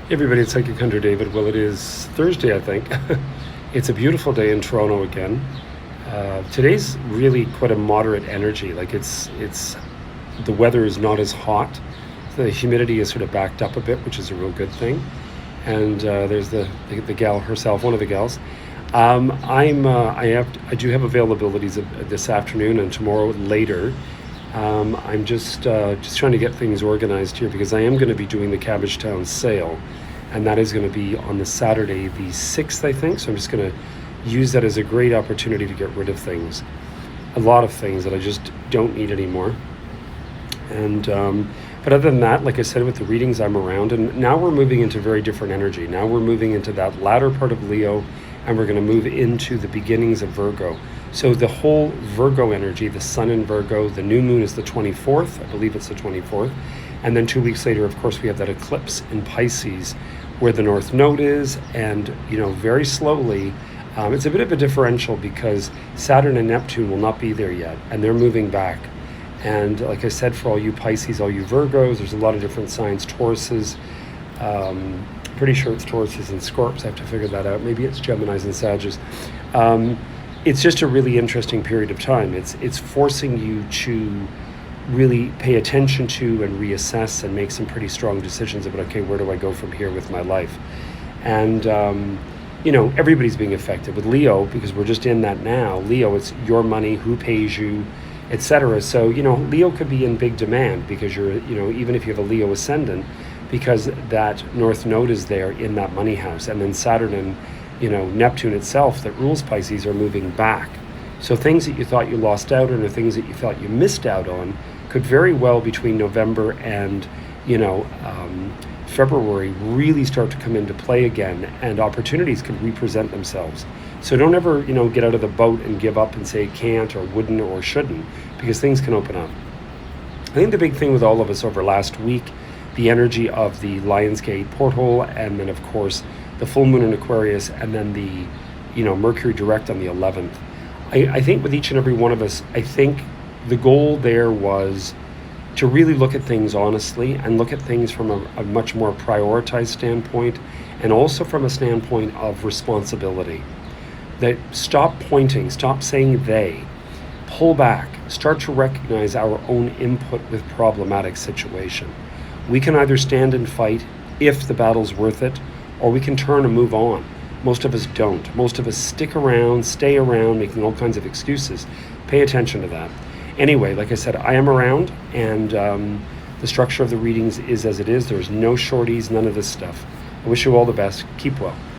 Hey everybody, it's Psychic Hunter David. Well, it is Thursday, I think. It's a beautiful day in Toronto again. Today's really quite a moderate energy. Like the weather is not as hot. The humidity is sort of backed up a bit, which is a real good thing. And there's the gal herself, one of the gals. I do have availabilities this afternoon and tomorrow later. I'm just trying to get things organized here because I am going to be doing the Cabbagetown sale, and that is going to be on the Saturday, the 6th, I think. So I'm just going to use that as a great opportunity to get rid of things, a lot of things that I just don't need anymore. And but other than that, like I said, with the readings, I'm around, and now we're moving into very different energy. Now we're moving into that latter part of Leo, and we're going to move into the beginnings of Virgo. So the whole Virgo energy, the sun in Virgo, the new moon is the 24th, I believe it's the 24th. And then 2 weeks later, of course, we have that eclipse in Pisces where the North Node is. And, very slowly, it's a bit of a differential because Saturn and Neptune will not be there yet, and they're moving back. And like I said, for all you Pisces, all you Virgos, there's a lot of different signs, Tauruses, pretty sure it's Tauruses and Scorps. I have to figure that out. Maybe it's Geminis and Sagittarius. It's just a really interesting period of time. It's forcing you to really pay attention to and reassess and make some pretty strong decisions about, okay, where do I go from here with my life? And, everybody's being affected. With Leo, because we're just in that now, Leo, it's your money, who pays you, etc. So, Leo could be in big demand because you're, even if you have a Leo ascendant, because that North Node is there in that money house. And then Saturn and Neptune itself that rules Pisces are moving back. So things that you thought you lost out on or things that you felt you missed out on could very well between November and, February really start to come into play again, and opportunities could represent themselves. So don't ever, get out of the boat and give up and say can't or wouldn't or shouldn't, because things can open up. I think the big thing with all of us over last week, the energy of the Lionsgate portal, and then of course the full moon in Aquarius, and then the, Mercury direct on the 11th. I think with each and every one of us, I think the goal there was to really look at things honestly and look at things from a much more prioritized standpoint, and also from a standpoint of responsibility. That stop pointing, stop saying they, pull back, start to recognize our own input with problematic situation. We can either stand and fight if the battle's worth it, or we can turn and move on. Most of us don't. Most of us stick around, stay around, making all kinds of excuses. Pay attention to that. Anyway, like I said, I am around, and the structure of the readings is as it is. There's no shorties, none of this stuff. I wish you all the best. Keep well.